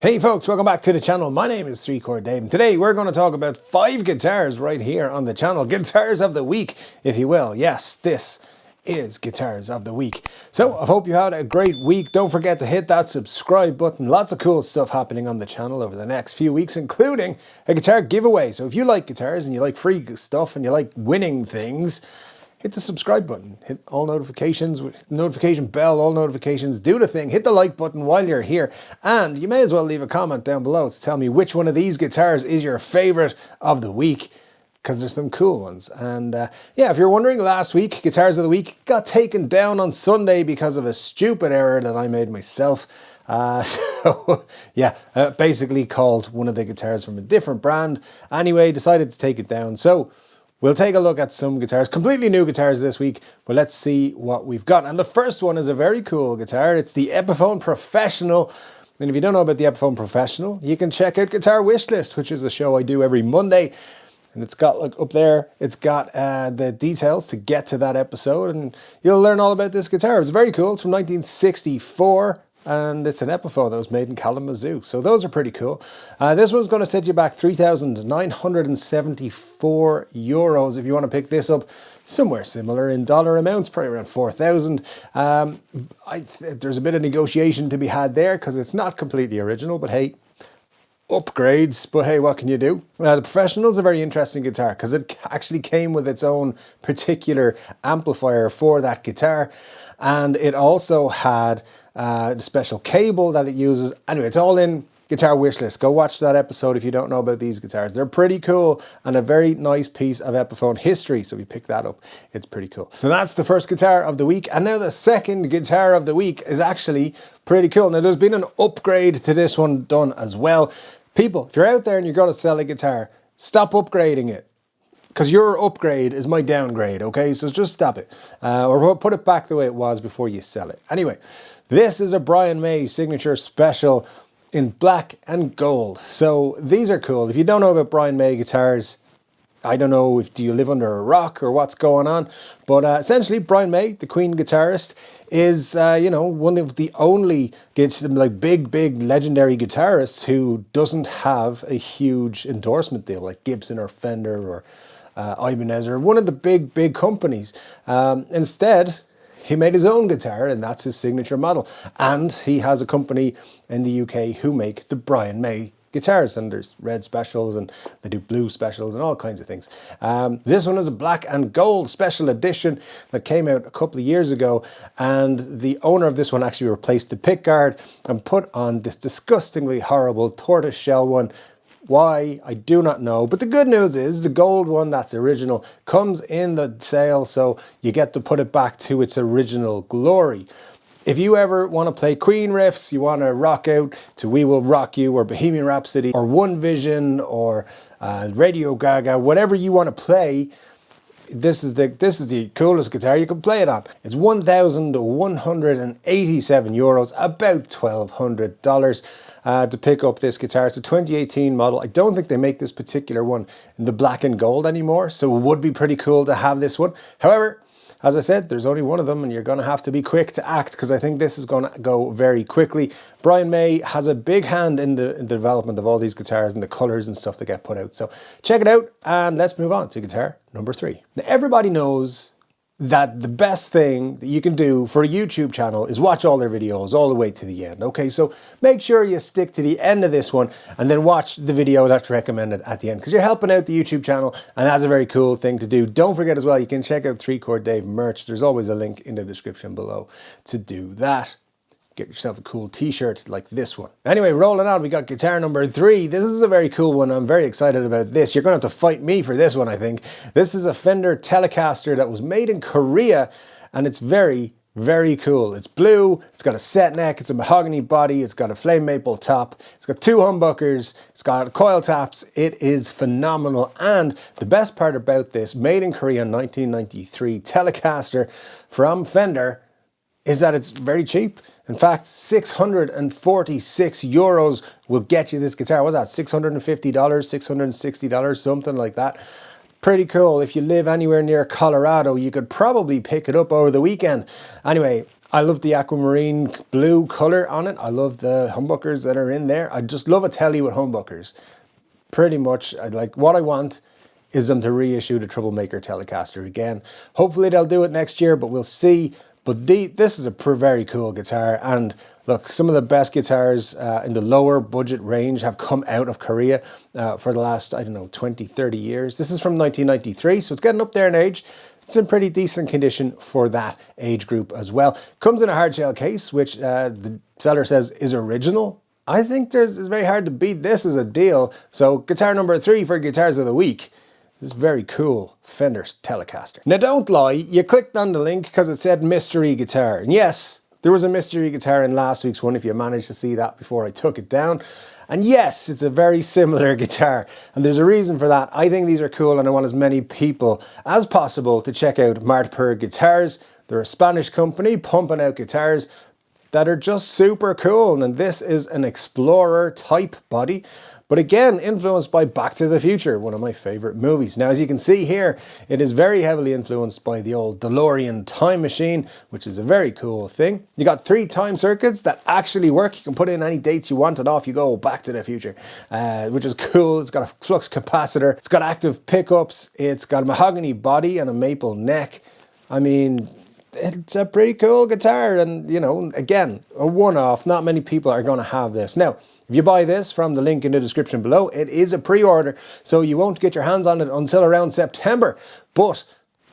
Hey folks, welcome back to the channel. My name is 3-Chord Dave, and today we're going to talk about 5 guitars right here on the channel. Guitars of the week, if you will. Yes, this is Guitars of the Week. So I hope you had a great week. Don't forget to hit that subscribe button. Lots of cool stuff happening on the channel over the next few weeks, including a guitar giveaway. So if you like guitars and you like free stuff and you like winning things, hit the subscribe button, hit all notifications, notification bell, all notifications, do the thing, hit the like button while you're here, and you may as well leave a comment down below to tell me which one of these guitars is your favorite of the week, because there's some cool ones. And yeah, if you're wondering, last week, Guitars of the Week got taken down on Sunday because of a stupid error that I made myself. Basically called one of the guitars from a different brand. Anyway, decided to take it down. So we'll take a look at some guitars, completely new guitars this week, but let's see what we've got. And the first one is a very cool guitar. It's the Epiphone Professional. And if you don't know about the Epiphone Professional, you can check out Guitar Wishlist, which is a show I do every Monday. And it's got, like, up there, it's got the details to get to that episode, and you'll learn all about this guitar. It's very cool. It's from 1964. And it's an Epiphone that was made in Kalamazoo. So those are pretty cool. This one's going to set you back €3,974 if you want to pick this up. Somewhere similar in dollar amounts, probably around 4,000. There's a bit of negotiation to be had there because it's not completely original, but hey, upgrades. But hey, what can you do? The Professional is a very interesting guitar because it actually came with its own particular amplifier for that guitar. And it also had the special cable that it uses. Anyway, it's all in Guitar Wishlist. Go watch that episode if you don't know about these guitars. They're pretty cool and a very nice piece of Epiphone history. So if you pick that up, it's pretty cool. So that's the first guitar of the week. And now the second guitar of the week is actually pretty cool. Now there's been an upgrade to this one done as well. People, if you're out there and you're going to sell a guitar, stop upgrading it. Because your upgrade is my downgrade, okay? So just stop it. Or put it back the way it was before you sell it. Anyway, this is a Brian May Signature Special in black and gold. So these are cool. If you don't know about Brian May guitars, I don't know do you live under a rock or what's going on. But essentially, Brian May, the Queen guitarist, is one of the only big legendary guitarists who doesn't have a huge endorsement deal like Gibson or Fender or Ibanez or one of the big companies. Instead, he made his own guitar, and that's his signature model. And he has a company in the UK who make the Brian May guitars, and there's red specials and they do blue specials and all kinds of things. This one is a black and gold special edition that came out a couple of years ago, and the owner of this one actually replaced the pickguard and put on this disgustingly horrible tortoise shell one. Why, I do not know, but the good news is the gold one that's original comes in the sale, so you get to put it back to its original glory. If you ever want to play Queen riffs, you want to rock out to We Will Rock You or Bohemian Rhapsody or One Vision or Radio Gaga, whatever you want to play, this is the coolest guitar you can play it on. It's €1,187, about $1,200 to pick up this guitar. It's a 2018 model. I don't think they make this particular one in the black and gold anymore, so it would be pretty cool to have this one. However, as I said, there's only one of them and you're going to have to be quick to act because I think this is going to go very quickly. Brian May has a big hand in the development of all these guitars and the colors and stuff that get put out. So check it out and let's move on to guitar number 3. Now everybody knows that the best thing that you can do for a YouTube channel is watch all their videos all the way to the end. Okay, so make sure you stick to the end of this one and then watch the video that's recommended at the end because you're helping out the YouTube channel and that's a very cool thing to do. Don't forget as well, you can check out 3-Chord Dave merch. There's always a link in the description below to do that. Get yourself a cool t-shirt like this one. Anyway, rolling on, we got guitar number 3. This is a very cool one. I'm very excited about this. You're going to have to fight me for this one, I think. This is a Fender Telecaster that was made in Korea, and it's very cool. It's blue, it's got a set neck, it's a mahogany body, it's got a flame maple top, it's got 2 humbuckers, it's got coil taps. It is phenomenal. And the best part about this, made in Korea in 1993 Telecaster from Fender, is that it's very cheap. In fact, €646 will get you this guitar. What's that, $650, $660, something like that. Pretty cool. If you live anywhere near Colorado, you could probably pick it up over the weekend. Anyway, I love the aquamarine blue color on it. I love the humbuckers that are in there. I just love a telly with humbuckers. Pretty much, what I want is them to reissue the Troublemaker Telecaster again. Hopefully they'll do it next year, but we'll see. But this is a very cool guitar, and look, some of the best guitars in the lower budget range have come out of Korea for the last, I don't know, 20, 30 years. This is from 1993, so it's getting up there in age. It's in pretty decent condition for that age group as well. Comes in a hardshell case, which the seller says is original. I think it's very hard to beat this as a deal. So guitar number 3 for Guitars of the Week. This very cool Fender Telecaster. Now don't lie, you clicked on the link because it said mystery guitar. And yes, there was a mystery guitar in last week's one if you managed to see that before I took it down. And yes, it's a very similar guitar. And there's a reason for that. I think these are cool and I want as many people as possible to check out Martper Guitars. They're a Spanish company pumping out guitars that are just super cool. And this is an Explorer type body. But again, influenced by Back to the Future, one of my favorite movies. Now, as you can see here, it is very heavily influenced by the old DeLorean time machine, which is a very cool thing. You got 3 time circuits that actually work. You can put in any dates you want and off you go, Back to the Future, which is cool. It's got a flux capacitor. It's got active pickups. It's got a mahogany body and a maple neck. I mean, it's a pretty cool guitar, and you know, again, a one-off. Not many people are going to have this. Now, if you buy this from the link in the description below, it is a pre-order, so you won't get your hands on it until around September. But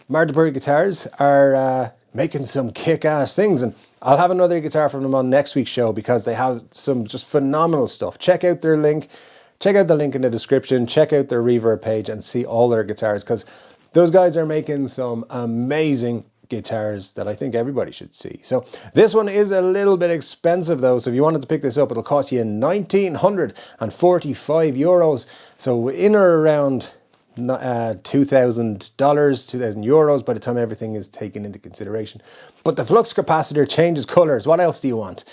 Martper Guitars are making some kick-ass things, and I'll have another guitar from them on next week's show because they have some just phenomenal stuff. Check out their link. Check out the link in the description. Check out their Reverb page and see all their guitars, because those guys are making some amazing guitars that I think everybody should see. So this one is a little bit expensive though, so if you wanted to pick this up, it'll cost you €1,945. So in or around $2,000, €2,000 by the time everything is taken into consideration. But the flux capacitor changes colors. What else do you want?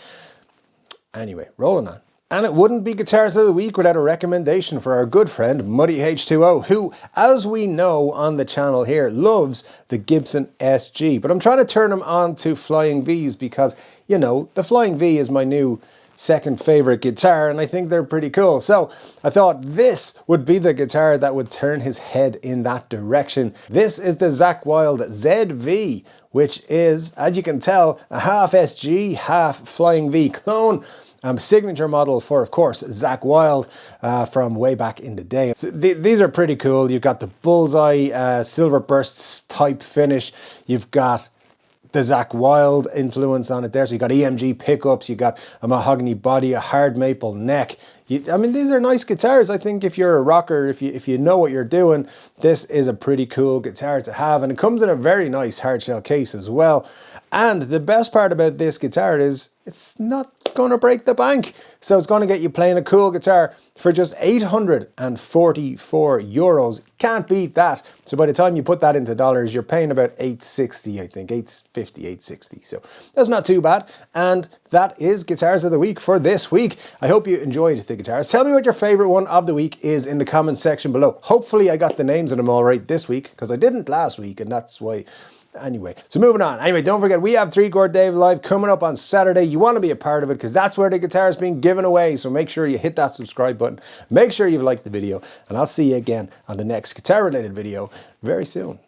Anyway, rolling on. And it wouldn't be Guitars of the Week without a recommendation for our good friend Muddy H2O, who, as we know on the channel here, loves the Gibson SG. But I'm trying to turn him on to Flying V's because, you know, the Flying V is my new second favorite guitar, and I think they're pretty cool. So I thought this would be the guitar that would turn his head in that direction. This is the Zakk Wylde ZV, which is, as you can tell, a half SG, half Flying V clone. Signature model for, of course, Zakk Wylde from way back in the day. So these are pretty cool. You've got the bullseye silver bursts type finish. You've got the Zakk Wylde influence on it there. So you've got EMG pickups, you've got a mahogany body, a hard maple neck. I mean, these are nice guitars. I think if you're a rocker, if you know what you're doing, this is a pretty cool guitar to have. And it comes in a very nice hardshell case as well. And the best part about this guitar is it's not going to break the bank. So it's going to get you playing a cool guitar for just €844. Can't beat that. So by the time you put that into dollars, you're paying about $860, I think, $850, $860. So that's not too bad. And that is Guitars of the Week for this week. I hope you enjoyed the guitars. Tell me what your favorite one of the week is in the comments section below. Hopefully I got the names of them all right this week, because I didn't last week, and that's why. Anyway, so moving on. Anyway, don't forget, we have 3 Chord Dave Live coming up on Saturday. You want to be a part of it because that's where the guitar is being given away. So make sure you hit that subscribe button. Make sure you've liked the video, and I'll see you again on the next guitar related video very soon.